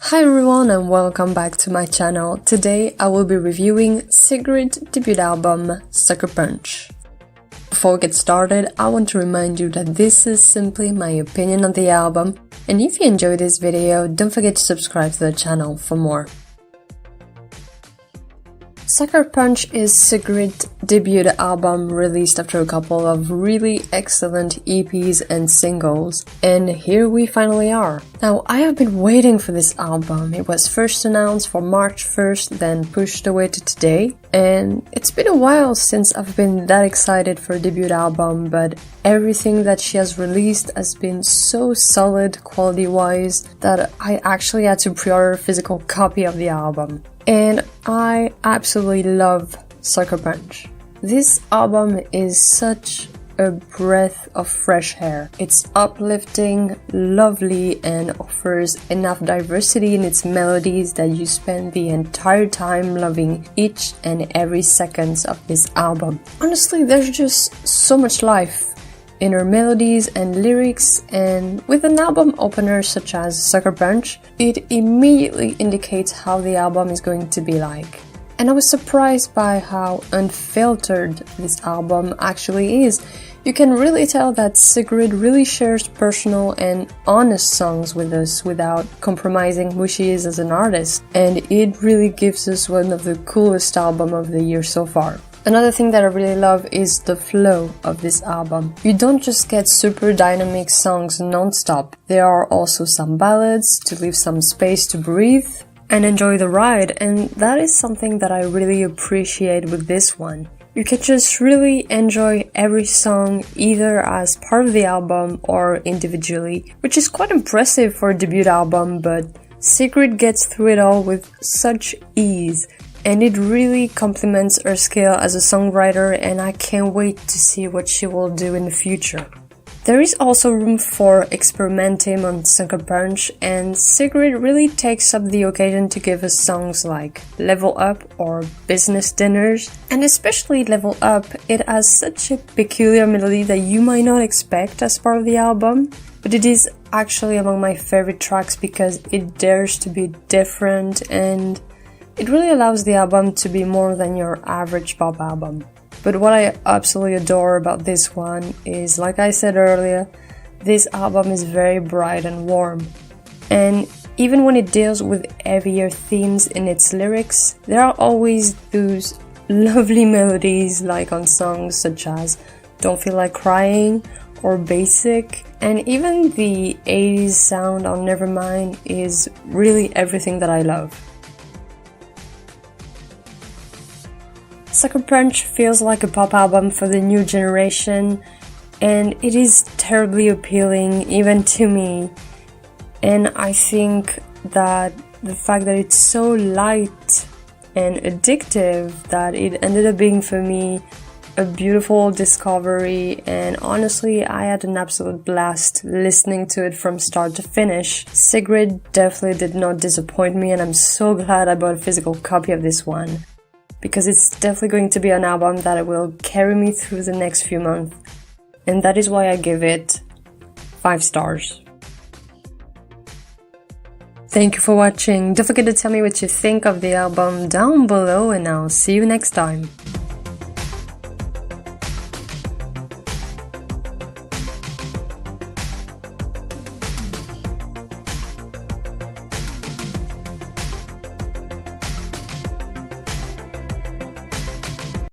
Hi everyone and welcome back to my channel. Today I will be reviewing Sigrid's debut album, Sucker Punch. Before we get started, I want to remind you that this is simply my opinion on the album, and if you enjoyed this video, don't forget to subscribe to the channel for more. Sucker Punch is Sigrid's debut album released after a couple of really excellent EPs and singles, and here we finally are. Now, I have been waiting for this album. It was first announced for March 1st, then pushed away to today, and it's been a while since I've been that excited for a debut album, but everything that she has released has been so solid quality-wise that I actually had to pre-order a physical copy of the album. And I absolutely love Sucker Punch. This album is such a breath of fresh air. It's uplifting, lovely, and offers enough diversity in its melodies that you spend the entire time loving each and every second of this album. Honestly, there's just so much life in her melodies and lyrics, and with an album opener such as Sucker Punch, it immediately indicates how the album is going to be like. And I was surprised by how unfiltered this album actually is. You can really tell that Sigrid really shares personal and honest songs with us without compromising who she is as an artist, and it really gives us one of the coolest albums of the year so far. Another thing that I really love is the flow of this album. You don't just get super dynamic songs non-stop. There are also some ballads to leave some space to breathe and enjoy the ride, and that is something that I really appreciate with this one. You can just really enjoy every song either as part of the album or individually, which is quite impressive for a debut album, but Sigrid gets through it all with such ease. And it really complements her skill as a songwriter, and I can't wait to see what she will do in the future. There is also room for experimenting on Sucker Punch, and Sigrid really takes up the occasion to give us songs like Level Up or Business Dinners. And especially Level Up, it has such a peculiar melody that you might not expect as part of the album, but it is actually among my favorite tracks because it dares to be different, and it really allows the album to be more than your average pop album. But what I absolutely adore about this one is, like I said earlier, this album is very bright and warm. And even when it deals with heavier themes in its lyrics, there are always those lovely melodies like on songs such as Don't Feel Like Crying or Basic. And even the 80s sound on Nevermind is really everything that I love. Sucker Punch feels like a pop album for the new generation, and it is terribly appealing even to me. And I think that the fact that it's so light and addictive that it ended up being for me a beautiful discovery, and honestly I had an absolute blast listening to it from start to finish. Sigrid definitely did not disappoint me, and I'm so glad I bought a physical copy of this one, because it's definitely going to be an album that will carry me through the next few months, and that is why I give it 5 stars. Thank you for watching. Don't forget to tell me what you think of the album down below, and I'll see you next time.